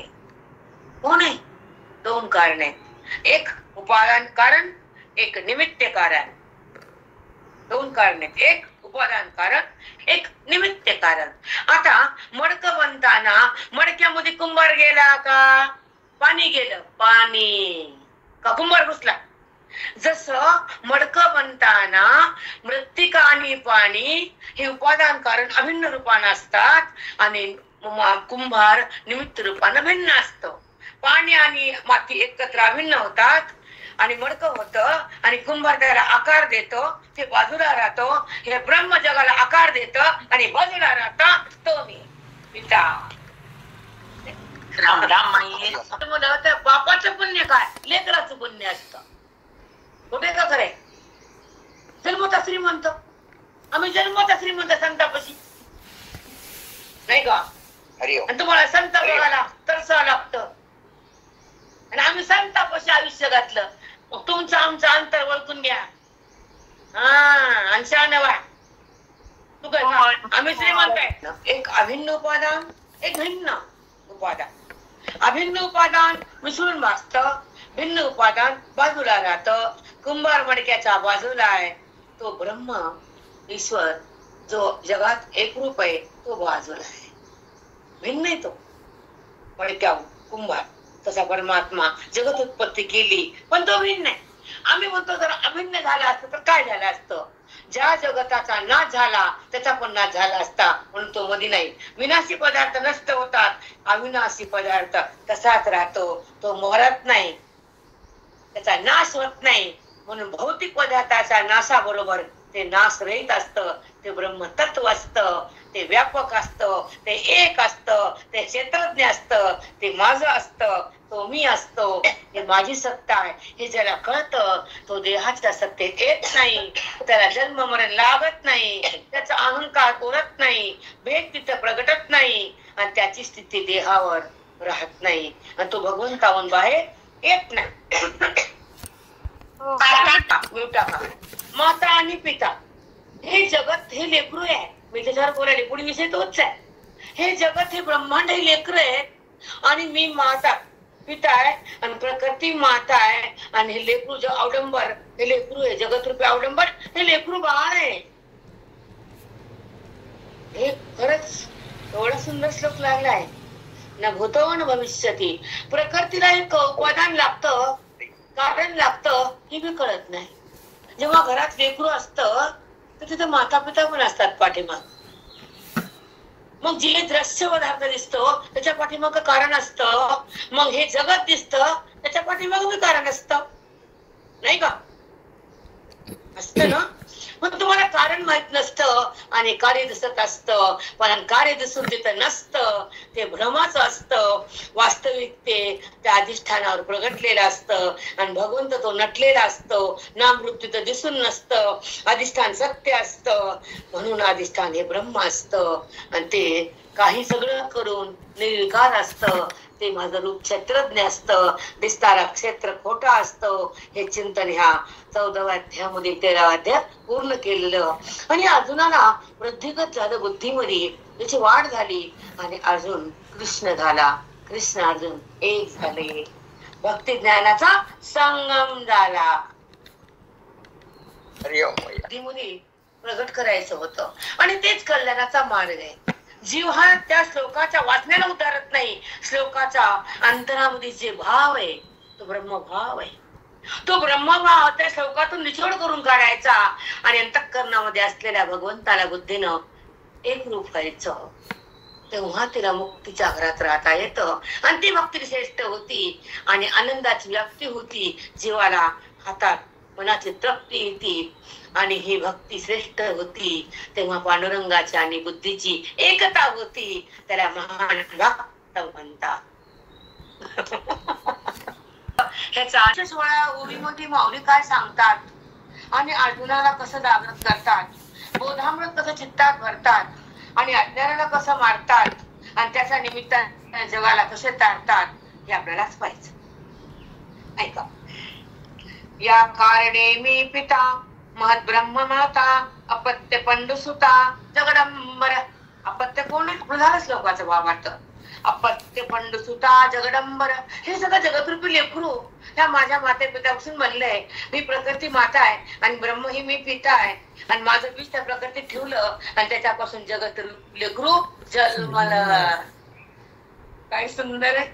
कोण आहे? दोन कारण आहेत, एक उपादान कारण, एक निमित्त कारण. दोन कारण आहेत, एक उपादान कारण, एक निमित्त कारण. आता मडकं बनताना मडक्यामध्ये कुंभार गेला का पाणी गेलं? पाणी का कुंभार घुसला? जसं मडकं बनताना मृत्तिका आणि पाणी हे उपादान कारण अभिन्न रूपानं असतात आणि कुंभार निमित्त रूपानं भिन्न असतं. पाणी आणि माती एकत्र अभिन्न होतात आणि मडकं होतं आणि कुंभार त्याला आकार देतो, ते बाजूला राहतो. हे ब्रह्म जगाला आकार देत आणि बाजूला राहता तो मी पिता. बापाचं पुण्य काय? लेकराचं पुण्य असतं. कुठे का खरे? जन्मता श्रीमंत, आम्ही जन्मता श्रीमंत संतापाशी नाही का? आणि तुम्हाला संत बघायला तरसावं लागतं आणि आम्ही संतापाशी आयुष्य घातलं. मग तुमचं आमचं अंतर ओळखून घ्या. हा आणि शहाणं व्हा. तू काय आम्ही श्रीमंत आहे. एक अभिन्न उपादान, एक भिन्न उपादान. अभिन्न उपादान मिसळून वाचतं, भिन्न उपादान बाजूला राहतं. कुंभार मडक्याच्या बाजूला आहे, तो ब्रह्म ईश्वर जो जगात एकरूप आहे तो बाजूला आहे, भिन्न आहे. तो मडक्या कुंभार तसा परमात्मा जगत उत्पत्ती केली पण तो भिन्न आहे. आम्ही म्हणतो जर अभिन्न झाला असतं तर काय झालं असतं? ज्या जगताचा नाश झाला त्याचा पण नाश झाला असता, म्हणून तो मध्ये नाही. विनाशी पदार्थ नष्ट होतात, अविनाशी पदार्थ तसाच राहतो, तो मोहरत नाही, त्याचा नाश होत नाही. म्हणून भौतिक पदार्थाच्या नाशाबरोबर ते नाश रहित असतं. ते ब्रह्म तत्व असतं, ते व्यापक असतं, ते एक असतं, ते क्षेत्रज्ञ असतं, ते माझं असतं, तो मी असतो, हे माझी सत्ता आहे. हे ज्याला कळतं तो देहाच्या सत्तेत येत नाही, त्याला जन्म मरण लागत नाही, त्याचा अहंकार उरत नाही, भेद तिथं प्रगटत नाही आणि त्याची स्थिती देहावर राहत नाही आणि तो भगवंताहून बाहेर येत नाही. माता आणि पिता हे जगत हे लेकरू आहे. मी त्याच्यावर बोलायला पुढे विषय तोच आहे. हे जगत हे ब्रह्मांड हे लेकरं आहेत आणि मी माता पिता आहे आणि प्रकृती माता आहे आणि हे लेकरू जो अवडंबर हे लेकरू आहे. जगत रूपी अवडंबर हे लेकरू बाळ आहे. हे खरंच एवढा सुंदर श्लोक लागलाय ना. भूतो न भविष्यती. प्रकृतीला एक उपादान लागतं, कारण लागतं हे बी कळत नाही. जेव्हा घरात लेकरू असतं तर तिथे माता पिता पण असतात पाठीमाग. मग जे दृश्य पदार्थ दिसतो त्याच्या पाठीमाग कारण असतं. मग हे जगत दिसतं त्याच्या पाठीमाग बी कारण असतं, नाही का? असतं ना. मग तुम्हाला कारण माहित नसतं आणि कार्य दिसत असतं, पण कार्य दिसून तिथं नसतं. ते भ्रमाचं असतं. वास्तविक ते त्या अधिष्ठानावर प्रगटलेलं असतं आणि भगवंत तो नटलेला असतो. नामरूप तिथं दिसून नसतं. अधिष्ठान सत्य असतं, म्हणून अधिष्ठान हे ब्रह्म असतं आणि ते काही सगळं करून निर्विकार असतं. ते माझं रूप क्षेत्रज्ञ असतं, दिसणारा क्षेत्र खोटा असतो. हे चिंतन ह्या 14व्या अध्यायामध्ये 13व्या अध्याय पूर्ण केलेलं आणि अर्जुनाला वृद्धिगत झालं, बुद्धीमध्ये त्याची वाढ झाली आणि अर्जुन कृष्ण झाला. कृष्ण अर्जुन एक झाले, भक्ती ज्ञानाचा संगम झाला. बुद्धीमध्ये प्रगट करायचं होतं आणि तेच कल्याणाचा मार्ग आहे. जीव हा त्या श्लोकाच्या वाचण्याला उतारत नाही. श्लोकाचा अंतरामध्ये जे भाव आहे तो ब्रह्मभाव आहे. तो ब्रह्मभाव त्या श्लोकातून निचोड करून काढायचा आणि अंतःकरणामध्ये असलेल्या भगवंताला बुद्धीनं एक रूप व्हायचं. तेव्हा तिला मुक्तीच्या घरात राहता येतं आणि ती भक्ती श्रेष्ठ होती आणि आनंदाची व्याप्ती होती. जीवाला हातात मनाची तृप्ती येते आणि ही भक्ती श्रेष्ठ होती. तेव्हा पांडुरंगाची आणि बुद्धीची एकता होती. त्याला महान भक्त म्हणतात. ह्याचा 16 ओळीमध्ये माऊली काय सांगतात आणि अर्जुनाला कसं जागृत करतात, बोधामृत कसं चित्तात भरतात आणि अज्ञानाला कसं मारतात आणि त्याच्या निमित्ताने जगाला कसे तारतात हे आपल्यालाच पाहिजे. ऐका. या कारणे मी पिता महत ब्रह्म माता अपत्य पंडुसुता जगदंबर. अपत्य कोण आहे? प्रधान श्लोकाचं भावार्थ. अपत्य पंडुसुता जगदंबर, हे सगळं जगतरूपी लेकरू ह्या माझ्या माते पित्यापासून बनलंय. मी प्रकृती माता आहे आणि ब्रह्म ही मी पिता आहे आणि माझं बीज त्या प्रकृतीत ठेवलं आणि त्याच्यापासून जगत लेकरू जन्मलं. काय सुंदर आहे.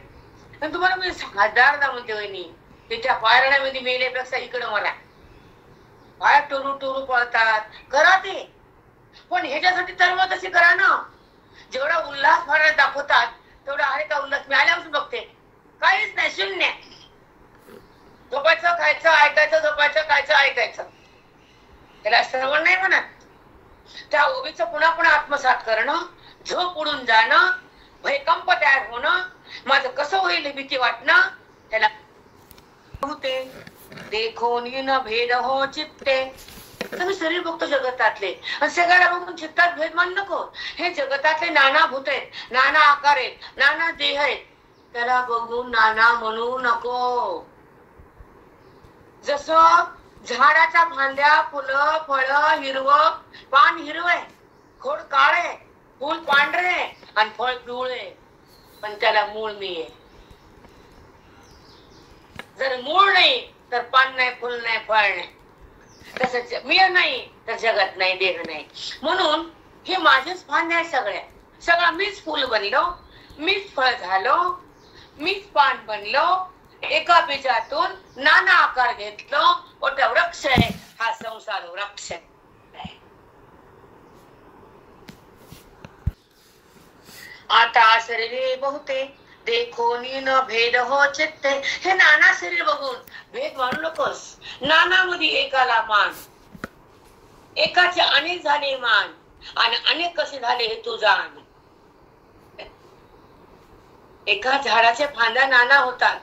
आणि तुम्हाला मी हजारदा म्हणते वहिनी, त्या पारण्यामध्ये मेल्यापेक्षा इकडं मला पाय टोरू टोरू पळतात. करा ते, पण ह्याच्यासाठी तर तशी करा ना. जेवढा उल्हास फार दाखवतात तेवढा आहे का उल्हास? मी आल्यापासून बघते काहीच नाही, शून्य. झोपायचं खायचं ऐकायचं, झोपायचं खायचं ऐकायचं, त्याला श्रवण नाही म्हणत. त्या ओबीचं पुन्हा पुन्हा आत्मसात करणं, झोप उडून जाणं, भयकंप तयार होणं, माझं कसं होईल भीती वाटणं, त्याला होते. देखोन न भेद हो चित्ते. तुम्ही शरीर बघतो जगतातले आणि सगळ्याला बघून चित्तात भेद मान नको. हे जगतातले नाना भूत आहेत, नाना आकार आहेत, नाना देह आहेत, त्याला बघून नाना म्हणू नको. जसं झाडाच्या फांद्या, फुलं, फळं हिरवं, पान हिरवं आहे, खोड काळ आहे, फुल पांढरे आणि फळ पिवळे, पण त्याला मूळ मी आहे. जर मूळ नाही तर पान नाही, फुल नाही, फळ नाही. तसंच मी नाही तर जगत नाही, देह नाही. म्हणून हे माझेच फांद्या आहे सगळ्या. सगळं मीच फुल बनलो, मीच फळ झालो, मीच पान बनलो. एका बीजातून नाना आकार घेतलो, मोठा वृक्ष आहे हा संसार वृक्ष आहे. आता शरीरे बहुते देखोनी न भेद हो चित्ते. हे नाना शरीर बघून भेद मानू नकोस. नाना मध्ये एकाला मान, एकाचे अनेक झाले मान आणि अनेक कसे झाले हे तू जाण. एका झाडाचे फांद्या नाना होतात,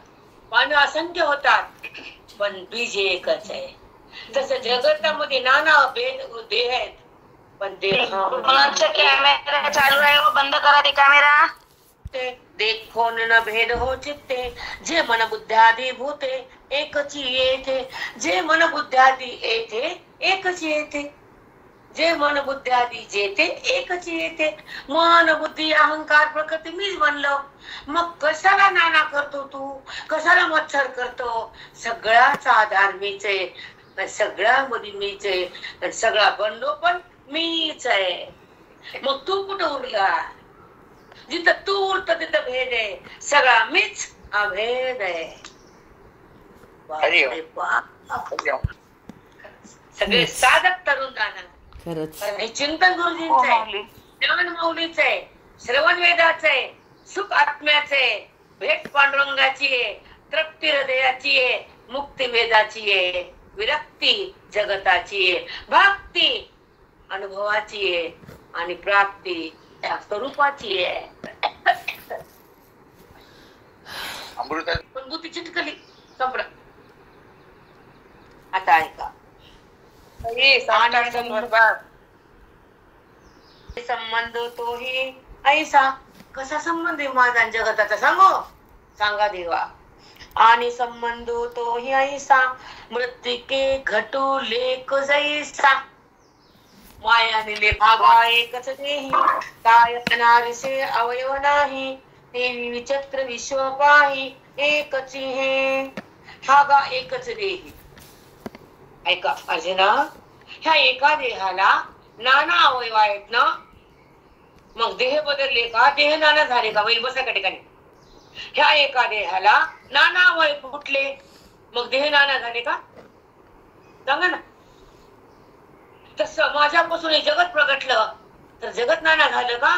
पानं असंख्य होतात, पण बीज एकच आहे. तसं जगतामध्ये नाना भेद देह आहेत, पण देह कॅमेरा चालू आहे, बंद करा ते कॅमेरा. देखोन न भेद हो चित्ते. जे मन बुद्ध्यादी भूते एकची येथे. जे मन बुद्ध्यादी येथे एकची येते. जे मन बुद्ध्यादी जेते एकची येते. मन बुद्धी अहंकार प्रकृती मीच बनलो. मग कशाला नाना करतो तू? कशाला मत्सर करतो? सगळ्याचा आधार मीच आहे, सगळ्यामध्ये मीच आहे, सगळा बनलो पण मीच आहे. मग तू कुठं उरला? जिथं तू उरत तिथं भेद आहे. सगळा मीच अभेद आहे. सगळे साधक तरुण जाणार. हे चिंतन गुरुजींचं आहे, ज्ञान माऊलीचं आहे, श्रवण वेदाचं आहे, सुख आत्म्याचं आहे, भेट पांडुरंगाची आहे, तृप्ती हृदयाची आहे, मुक्ती वेदाची आहे, विरक्ती जगताची आहे, भक्ती अनुभवाची आहे आणि प्राप्ती त्या स्वरूपाची आहे. पण बुद्धी चिटकली संपलं. आता ऐका. संबंध तोही ऐसा. कसा संबंध आहे माझा जगताचा? सांगा देवा. आणि संबंध तोही ऐसा मृत्तिके घटू लेख जैसा. मायाने लेखागा एकच देही काय नारीसे अवयव नाही. देवी विचित्र विश्व पाही एकची हे. हा गा एकच देही. ऐका अर्जुना, ह्या एका देहाला नाना अवयव आहेत ना. मग देह बदलले का? देह नाना झाले का? वैल बसा का ठिकाणी. ह्या एका देहाला नाना अवयव फुटले, मग देह नाना झाले का? सांगा ना. तसं माझ्यापासून हे जगत प्रगटलं तर जगत नाना झालं का?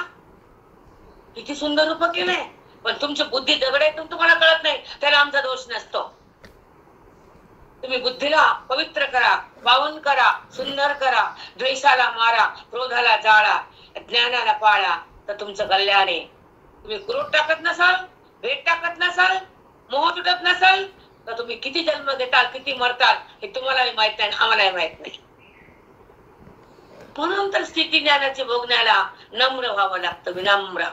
किती सुंदर रूप केलंय. पण तुमची बुद्धी दगड आहे, तुम्हाला कळत नाही. त्याला आमचा दोष नसतो. तुम्ही बुद्धीला पवित्र करा, पावन करा, सुंदर करा, द्वेषाला मारा, क्रोधाला जाळा, ज्ञानाला पाळा, तर तुमचं कल्याण आहे. तुम्ही क्रोध टाकत नसाल, भेद टाकत नसाल, मोह तुटत नसाल, तर तुम्ही किती जन्म घेताल, किती मरताल, हे तुम्हालाही माहित नाही, आम्हालाही माहित नाही. म्हणून तर स्थिती ज्ञानाची भोगण्याला नम्र व्हावं लागतं, विनम्र.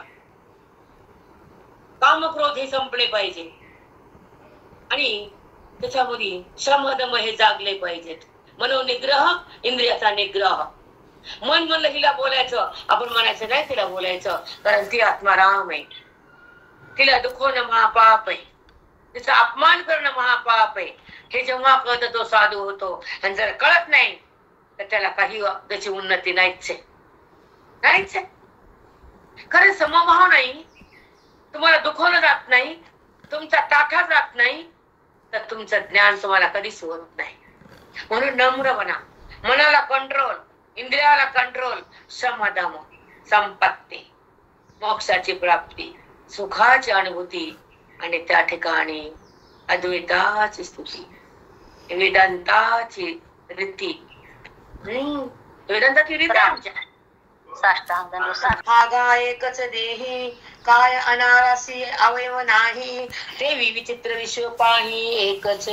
काम क्रोध हे संपले पाहिजे आणि त्याच्यामध्ये शमदम हे जागले पाहिजेत. मनोनिग्रह, इंद्रियाचा निग्रह. मन म्हणलं हिला बोलायचं, आपण म्हणायचं नाही तिला बोलायचं, कारण ती आत्माराम आहे. तिला दुखवणं महापाप आहे, तिचा अपमान करणं महापाप आहे. हे जेव्हा कळत तो साधू होतो, आणि जर कळत नाही तर त्याला काही त्याची उन्नती नाहीच आहे, नाहीच आहे. कारण समभाव नाही, तुम्हाला दुखवलं जात नाही, तुमचा ताठा जात नाही, तर तुमचं ज्ञान तुम्हाला कधीच होत नाही. म्हणून नम्र बना, मनाला कंट्रोल, इंद्रियाला कंट्रोल, समदम, संपत्ती, मोक्षाची प्राप्ती, सुखाची अनुभूती आणि त्या ठिकाणी अद्वैताची स्तुती, वेदांताची रीती. वेदांताची रीती आमच्या हा गा एकच देही, काय अनारासी अवयव नाही, देवी विचित्र विश्व पाही एकच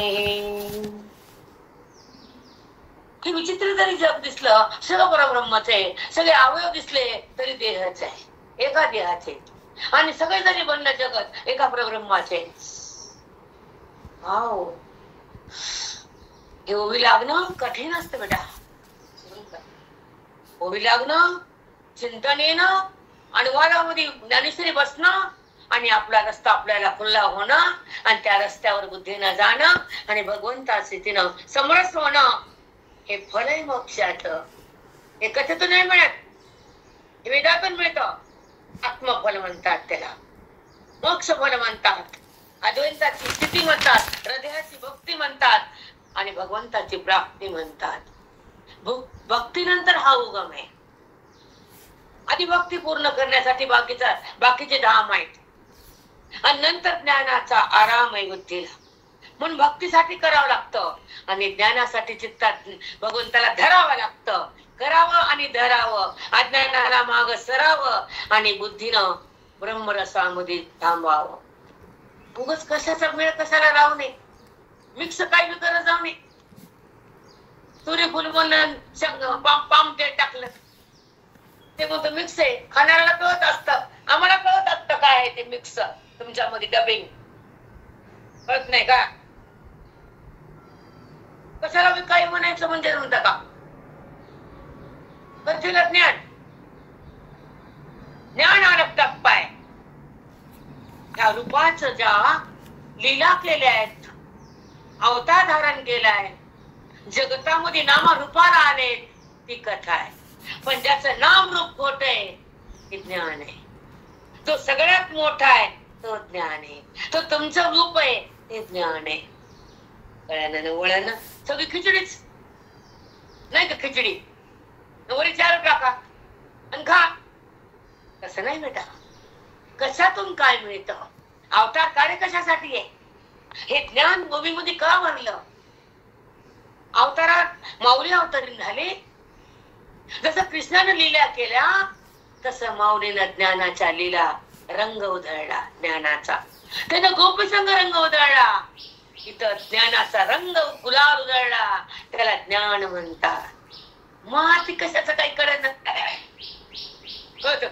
हे विचित्र जरी जग दिसलं, सगळं परब्रह्मच आहे. सगळे अवयव दिसले तरी देहच आहे, एका देहाचे. आणि सगळे जरी बनलं जगत एका परब्रह्माचे. हे उभी लागणं कठीण असतं बेटा. उभी लागणं, चिंतन येणं, अनुवादामध्ये ज्ञानेश्वरी बसणं आणि आपला रस्ता आपल्याला खुल्ला होणं आणि त्या रस्त्यावर बुद्धीनं जाणं आणि भगवंता स्थितीनं समरस होणं, हे फल आहे मोक्षाचं. हे कथेतून नाही मिळत, हे वेदातून मिळतं. आत्मफल म्हणतात त्याला, मोक्ष फल म्हणतात, अद्वैताची स्थिती म्हणतात, हृदयाची भक्ती म्हणतात आणि भगवंताची प्राप्ती म्हणतात. भक्तीनंतर हा उगम आहे. आधी भक्ती पूर्ण करण्यासाठी बाकीचे धाम आहेत आणि नंतर ज्ञानाचा आराम आहे बुद्धीला. म्हणून भक्तीसाठी करावं लागतं आणि ज्ञानासाठी चित्तात भगवंताला धरावं लागतं. करावं आणि धरावं, अज्ञानाला माग सरावं आणि बुद्धीनं ब्रह्मरसामध्ये थांबावं. उगाच कशाचा मेळ कशाला राहू नये, मिक्स काही बी करत जाऊ नये. सूर्यफूल म्हणून पाम तेल टाकलं ते म्हणतो मिक्स आहे, खाणाऱ्याला कळत असतं, आम्हाला कळत असतं काय आहे ते मिक्स. तुमच्यामध्ये डबिंग कळत नाही का? कशाला बी काही म्हणायचं म्हणजे म्हणता का? ज्ञान ज्ञान आरक्त टप्पा आहे. या रूपाचं ज्या लीला केल्या आहेत, अवतार धारण केलाय, जगतामध्ये नामा रूपाला आले, ती कथा आहे. पण ज्याचं नाम रूप खोट आहे ते ज्ञान आहे. तो सगळ्यात मोठा आहे तो ज्ञान आहे. तो तुमचं रूप आहे ते ज्ञान आहे. कळलं वळण सगळी खिचडीच नाही का? खिचडी वरी चार टाका आणि खा, तसं नाही बेटा. कशातून काय मिळतं? अवतार कार्य कशासाठी आहे? हे ज्ञान भूमीमध्ये का भरलं? अवतारात माऊली अवतरण झाले. जसं कृष्णानं लीला केल्या तसं माऊलीनं ज्ञानाच्या लीला रंग उधळला. ज्ञानाचा त्यानं गोपीसंग रंग उधळला. इथं ज्ञानाचा रंग गुलाल उधळला, त्याला ज्ञान म्हणतात. मग कशाचं काही कळत कळत.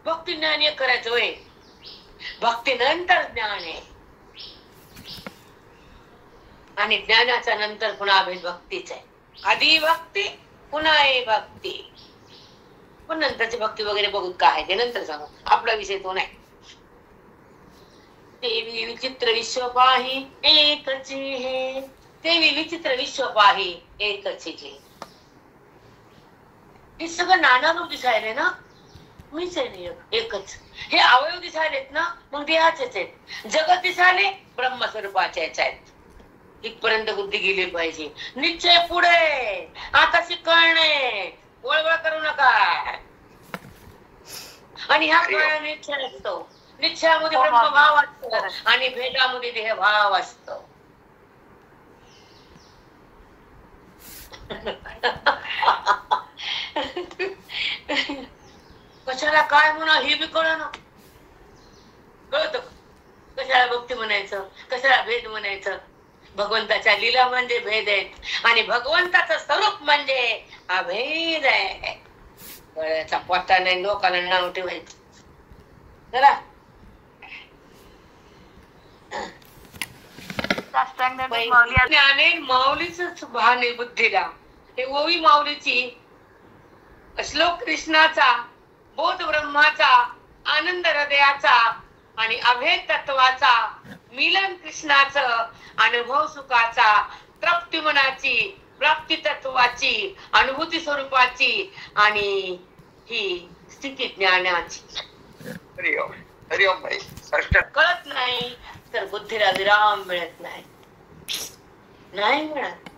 भक्ती ज्ञान एक करायचं होय, भक्ती नंतर ज्ञान आहे आणि ज्ञानाच्या नंतर पुन्हा भेद भक्तीच आहे. आधी भक्ती पुन्हा आहे भक्ती. पण नंतरची भक्ती वगैरे बघू काय आहे ते नंतर सांगू, आपला विषय तो नाही. देवी विचित्र विश्व पाही एकच हे, देवी विचित्र विश्व पाही एकच हे. हे सगळं नाना रूप दिसायले ना, मीच आहे एकच. हे अवयव दिसायलेत ना, मग देहाचेच आहेत. जगत दिसायले ब्रह्मस्वरूपाचेच आहेत. इथपर्यंत बुद्धी गेली पाहिजे. निश्चय पुढे, आता कळणे, वळवळ करू नका. आणि ह्या कळण्या निश्चय असतो. निश्चयामध्ये ब्रह्मभाव असतो आणि भेदामध्ये देहभाव असतो. कशाला काय म्हणा हे बी कळलं. कळत कशाला भक्ती म्हणायचं, कशाला भेद म्हणायचं. भगवंताच्या लीला म्हणजे भेद आहेत आणि भगवंताचं स्वरूप म्हणजे अभेद आहे. गळ्याचा पत्ता नाही, लोकांना नाव ठेवायचं. चला ज्ञाने माऊलीच भाने बुद्धीला. हे ओवी माऊलीची, श्लोक कृष्णाचा, बोध ब्रह्माचा, आनंद हृदयाचा आणि अभेद तत्वाचा, मिलन कृष्णाचं, अनुभव सुखाचा, तृप्ती मनाची, प्राप्ती तत्वाची, अनुभूती स्वरूपाची आणि ही स्थिती ज्ञानाची. हरिओम हरिओम भाई. कळत नाही तर बुद्धीला विराम मिळत नाही. नाही मिळत.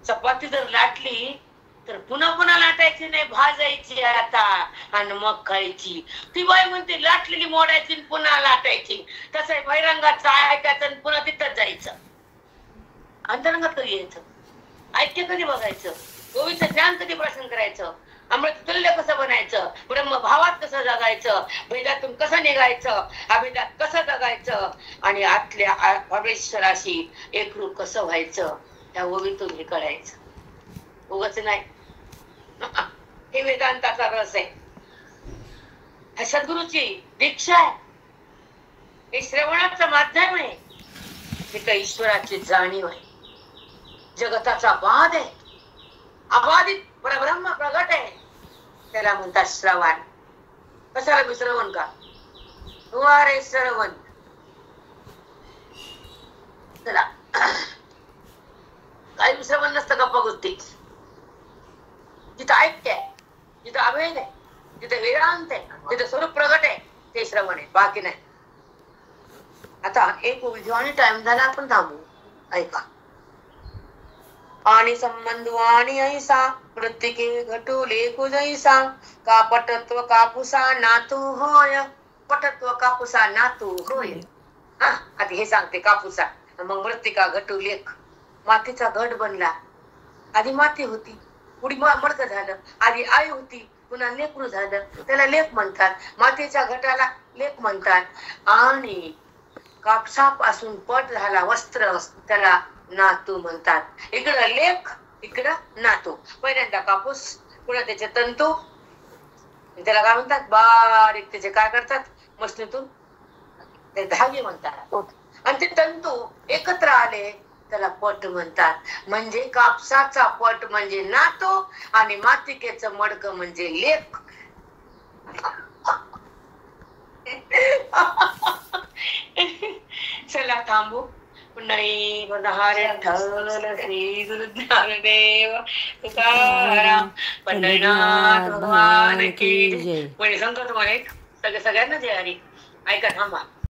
चपाती जर लाटली तर पुन्हा पुन्हा लाटायची नाही, भाजायची आता आणि मग खायची. ती बाई म्हणते लाटलेली मोडायची पुन्हा लाटायची. तसं बहिरंगाचं ऐकायचं आणि पुन्हा तिथंच जायचं. अंतरंगात कधी यायचं, ऐक्य कधी बघायचं, गोवीचं ज्ञान कधी प्रश्न करायचं, अमृत तुल्य कसं बनायचं, ब्रह्म भावात कसं जगायचं, भेदातून कसं निघायचं, अभेदात कसं जगायचं आणि आतल्या परमेश्वराशी एकरूप कसं व्हायचं, त्या ओवीतून हे कळायचं. उगाच नाही. हे वेदांताचा रस आहे. हा सद्गुरूची दीक्षा आहे. हे श्रवणाचं माध्यम आहे. हे काही ईश्वराची जाणीव आहे. जगताचा बाध आहे. अबाधित परब्रह्म प्रगट आहे. त्याला म्हणतात श्रवण. कशाला मी श्रवण का? तू अरे श्रवण. चला काही श्रवण नसतं गप्पा गोष्टी. जिथं ऐक्य आहे, जिथं अभेद आहे, जिथं वेदांत आहे, जिथं स्वरूप प्रगट आहे, ते श्रवण आहे, बाकी नाही. आता एक उलझो आणि टाइम झाला, आपण थांबू. ऐका. आणि संबंध आणि ऐसा प्रत्येके घटू लेखू जैसा का पटत्व कापुसा नातू होय. पटत्व कापुसा नातू होय. आता हे सांगते कापुसा. मग मृत्तिका घटू लेख. मातीचा घट बनला. आधी माती होती, पुढे मडकं झालं. आधी आई होती, पुन्हा लेकरू झालं. त्याला लेख म्हणतात. मातीच्या घटाला लेख म्हणतात. आणि कापसापासून पट झाला वस्त्र, त्याला नातू म्हणतात. इकडं लेख, इकडं नातू. पहिल्यांदा कापूस, पुन्हा त्याचे तंतू, त्याला काय म्हणतात, बारीक त्याचे काय करतात, मशनीतून ते धागे म्हणतात. आणि ते तंतू एकत्र आले त्याला पट म्हणतात. म्हणजे कापसाचा पट म्हणजे नातू आणि मातिकेचं मडकं म्हणजे लेख. चला थांबू. पुन्हा श्री गुरु ज्ञानदेव तुकाराम पंढरीनाथ भगवान की जय. कोणी सांगतो तुम्हाला एक सगळ्यांना जय हरी. ऐका थांबा.